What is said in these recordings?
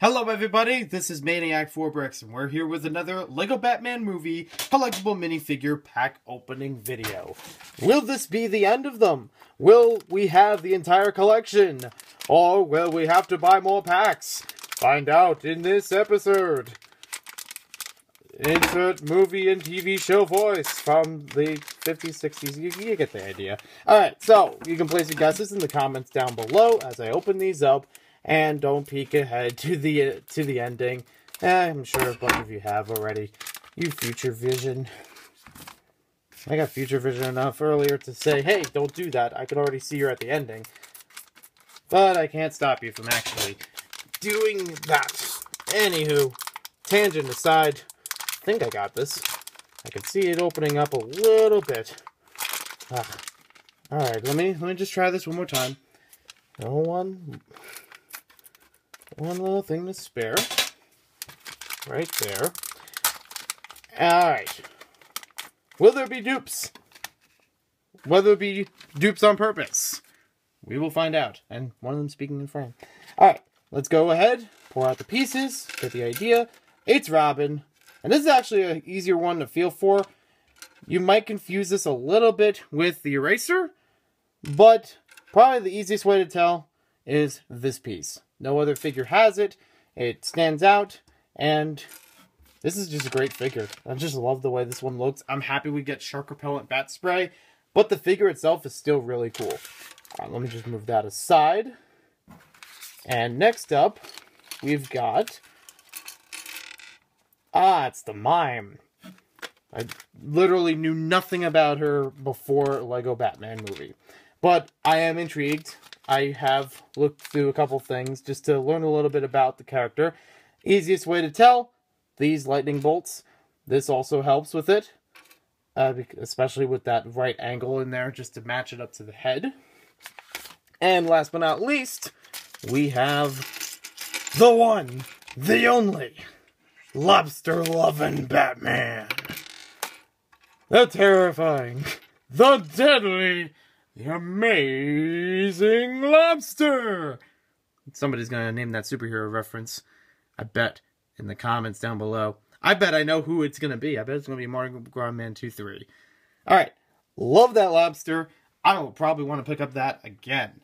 Hello everybody, this is Maniac4Bricks, and we're here with another LEGO Batman movie collectible minifigure pack opening video. Will this be the end of them? Will we have the entire collection? Or will we have to buy more packs? Find out in this episode. Insert movie and TV show voice from the 50s, 60s, you get the idea. Alright, so you can place your guesses in the comments down below as I open these up. And don't peek ahead to the ending. I'm sure a bunch of you have already. You future vision. I got future vision enough earlier to say, hey, don't do that. I can already see you're at the ending. But I can't stop you from actually doing that. Anywho, tangent aside, I think I got this. I can see it opening up a little bit. Alright, let me just try this one more time. One little thing to spare. Right there. Alright. Will there be dupes? Will there be dupes on purpose? We will find out. And one of them speaking in frame. Alright, let's go ahead. Pour out the pieces. Get the idea. It's Robin. And this is actually an easier one to feel for. You might confuse this a little bit with the eraser. But probably the easiest way to tell is this piece. No other figure has it. It stands out, and this is just a great figure. I just love the way this one looks. I'm happy we get shark repellent bat spray, but the figure itself is still really cool. All right, let me just move that aside. And next up, we've got... it's the Mime. I literally knew nothing about her before LEGO Batman movie, but I am intrigued. I have looked through a couple things just to learn a little bit about the character. Easiest way to tell, these lightning bolts. This also helps with it, especially with that right angle in there just to match it up to the head. And last but not least, we have the one, the only, lobster-loving Batman. The terrifying, the deadly, the amazing lobster! Somebody's gonna name that superhero reference. I bet in the comments down below. I bet I know who it's gonna be. I bet it's gonna be Martin Man 2-3. Alright. Love that lobster. I will probably want to pick up that again.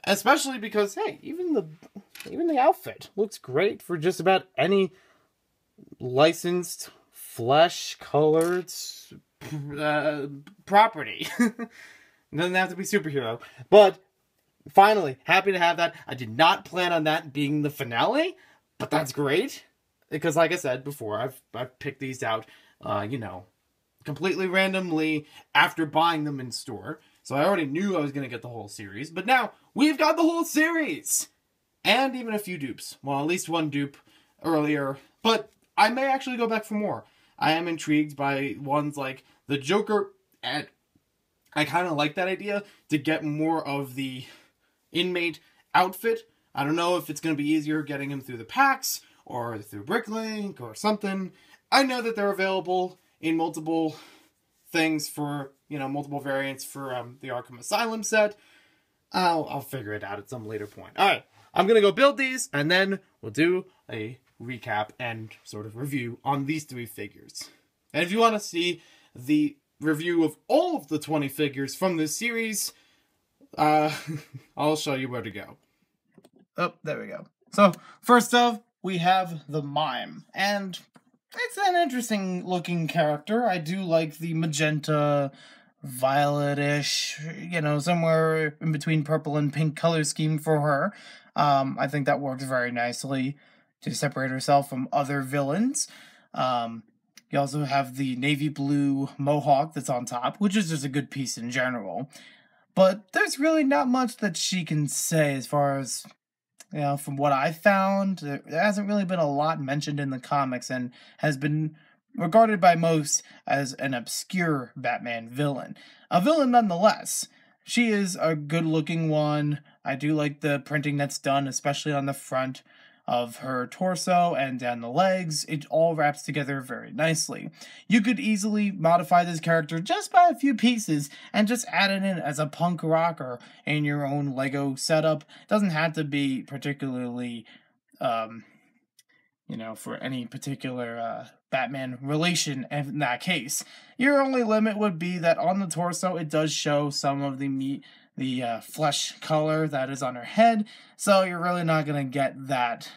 Especially because, hey, even the outfit looks great for just about any licensed flesh-colored property. It doesn't have to be superhero. But, finally, happy to have that. I did not plan on that being the finale, but that's great. Because, like I said before, I've picked these out, completely randomly after buying them in store. So I already knew I was going to get the whole series. But now, we've got the whole series! And even a few dupes. Well, at least one dupe earlier. But I may actually go back for more. I am intrigued by ones like the Joker and... I kind of like that idea, to get more of the inmate outfit. I don't know if it's going to be easier getting him through the packs, or through Bricklink, or something. I know that they're available in multiple things for, multiple variants for the Arkham Asylum set. I'll figure it out at some later point. Alright, I'm going to go build these, and then we'll do a recap and sort of review on these three figures. And if you want to see the review of all of the 20 figures from this series, I'll show you where to go. Oh, there we go. So, first up, we have the Mime. And it's an interesting looking character. I do like the magenta, violet-ish, somewhere in between purple and pink color scheme for her. I think that works very nicely to separate herself from other villains. You also have the navy blue mohawk that's on top, which is just a good piece in general. But there's really not much that she can say as far as, from what I found. There hasn't really been a lot mentioned in the comics and has been regarded by most as an obscure Batman villain. A villain nonetheless. She is a good-looking one. I do like the printing that's done, especially on the front of her torso and down the legs. It all wraps together very nicely. You could easily modify this character just by a few pieces and just add it in as a punk rocker in your own LEGO setup. It doesn't have to be particularly you know, for any particular Batman relation in that case. Your only limit would be that on the torso, it does show some of the meat, the flesh color that is on her head, so you're really not going to get that.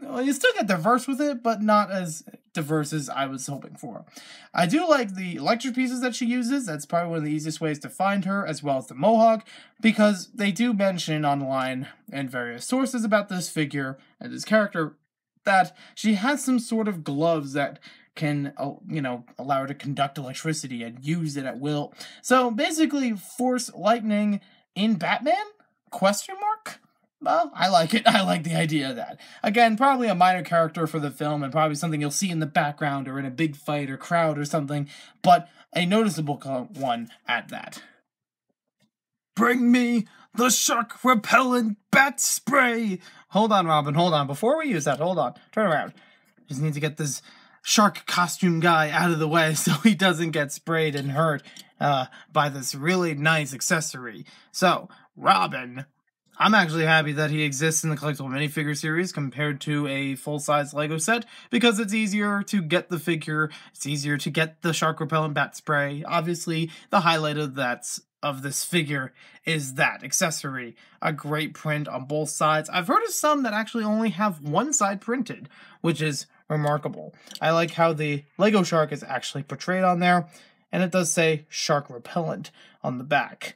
Well, you still get diverse with it, but not as diverse as I was hoping for. I do like the electric pieces that she uses. That's probably one of the easiest ways to find her, as well as the mohawk, because they do mention online and various sources about this figure and this character that she has some sort of gloves that can, you know, allow her to conduct electricity and use it at will. So basically, force lightning in Batman? Question mark? Well, I like it. I like the idea of that. Again, probably a minor character for the film and probably something you'll see in the background or in a big fight or crowd or something, but a noticeable one at that. Bring me the shark repellent bat spray! Hold on, Robin, hold on. Before we use that, hold on. Turn around. Just need to get this shark costume guy out of the way so he doesn't get sprayed and hurt by this really nice accessory. So, Robin, I'm actually happy that he exists in the collectible minifigure series compared to a full-size Lego set, because it's easier to get the figure, it's easier to get the shark repellent bat spray. Obviously, the highlight of this figure is that accessory. A great print on both sides. I've heard of some that actually only have one side printed, which is remarkable. I like how the Lego shark is actually portrayed on there, and it does say shark repellent on the back.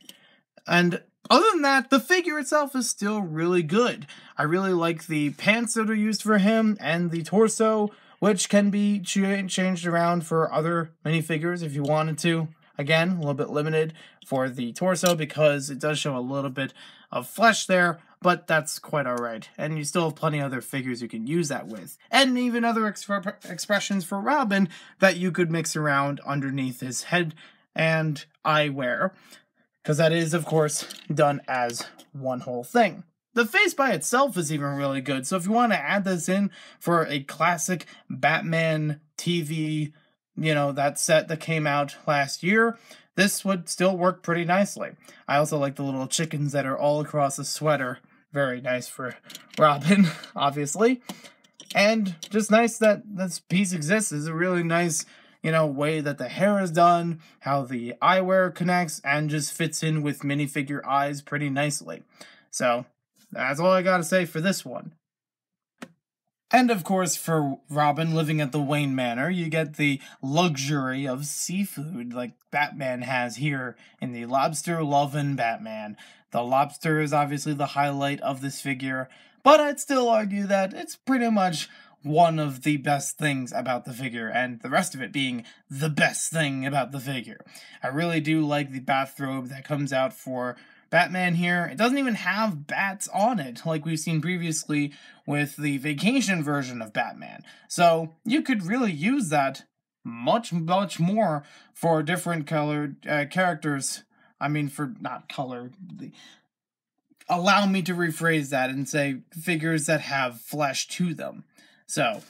And other than that, the figure itself is still really good. I really like the pants that are used for him and the torso, which can be changed around for other minifigures if you wanted to. Again, a little bit limited for the torso because it does show a little bit of flesh there, but that's quite alright. And you still have plenty of other figures you can use that with. And even other expressions for Robin that you could mix around underneath his head and eyewear, because that is, of course, done as one whole thing. The face by itself is even really good, so if you want to add this in for a classic Batman TV, you know, that set that came out last year, this would still work pretty nicely. I also like the little chickens that are all across the sweater. Very nice for Robin, obviously. And just nice that this piece exists. It's a really nice, you know, way that the hair is done, how the eyewear connects, and just fits in with minifigure eyes pretty nicely. So, that's all I gotta say for this one. And of course, for Robin living at the Wayne Manor, you get the luxury of seafood like Batman has here in the Lobster Lovin' Batman. The lobster is obviously the highlight of this figure, but I'd still argue that it's pretty much one of the best things about the figure, and the rest of it being the best thing about the figure. I really do like the bathrobe that comes out for Batman here. It doesn't even have bats on it, like we've seen previously with the vacation version of Batman. So you could really use that much more for different colored characters. I mean, for not color. Allow me to rephrase that and say figures that have flesh to them. So,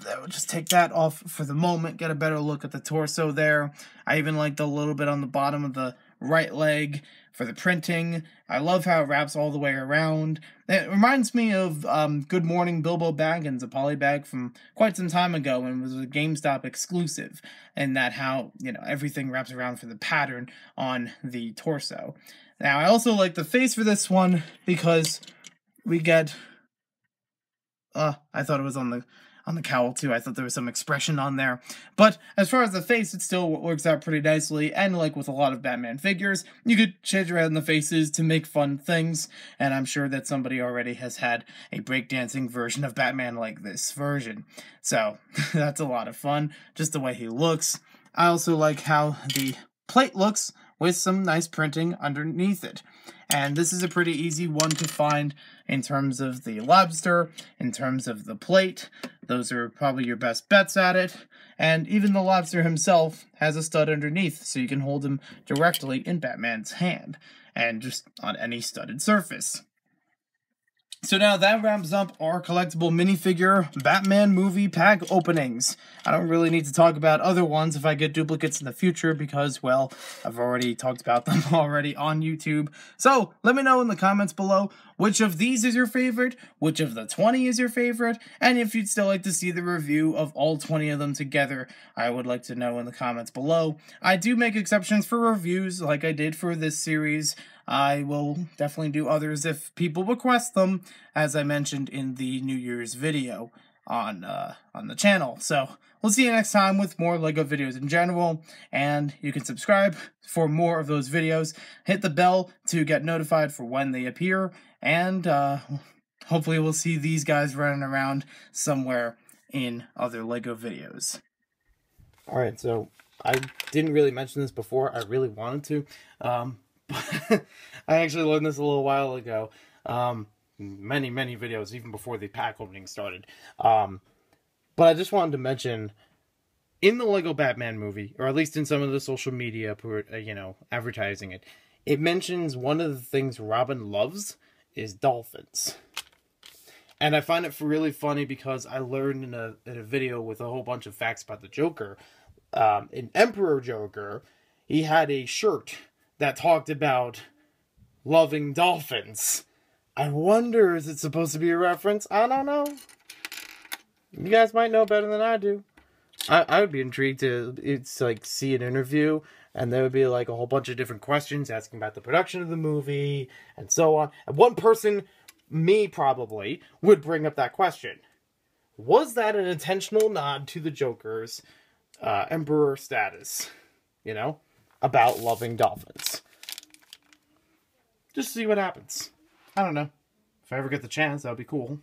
we'll just take that off for the moment, get a better look at the torso there. I even like the little bit on the bottom of the right leg for the printing. I love how it wraps all the way around. It reminds me of Good Morning Bilbo Baggins, a polybag from quite some time ago, and was a GameStop exclusive, and that how, you know, everything wraps around for the pattern on the torso. Now, I also like the face for this one because we get I thought it was on the cowl too. I thought there was some expression on there. But as far as the face, it still works out pretty nicely. And like with a lot of Batman figures, you could change around the faces to make fun things. And I'm sure that somebody already has had a breakdancing version of Batman like this version. So that's a lot of fun, just the way he looks. I also like how the plate looks with some nice printing underneath it. And this is a pretty easy one to find in terms of the lobster, in terms of the plate. Those are probably your best bets at it. And even the lobster himself has a stud underneath, so you can hold him directly in Batman's hand, and just on any studded surface. So now that wraps up our collectible minifigure Batman movie pack openings. I don't really need to talk about other ones if I get duplicates in the future because, well, I've already talked about them already on YouTube. So let me know in the comments below which of these is your favorite, which of the 20 is your favorite, and if you'd still like to see the review of all 20 of them together, I would like to know in the comments below. I do make exceptions for reviews like I did for this series. I will definitely do others if people request them, as I mentioned in the New Year's video on the channel. So we'll see you next time with more LEGO videos in general, and you can subscribe for more of those videos. Hit the bell to get notified for when they appear, and hopefully we'll see these guys running around somewhere in other LEGO videos. Alright, so I didn't really mention this before. I really wanted to. I actually learned this a little while ago. Many videos, even before the pack opening started. But I just wanted to mention, in the Lego Batman movie, or at least in some of the social media, advertising it, it mentions one of the things Robin loves is dolphins. And I find it really funny because I learned in a video with a whole bunch of facts about the Joker, in Emperor Joker, he had a shirt that talked about loving dolphins. I wonder, is it supposed to be a reference? I don't know. You guys might know better than I do. I would be intrigued to see an interview, and there would be like a whole bunch of different questions asking about the production of the movie and so on. And one person, me probably, would bring up that question. Was that an intentional nod to the Joker's Emperor status? You know? About loving dolphins. Just see what happens. I don't know. If I ever get the chance, that would be cool.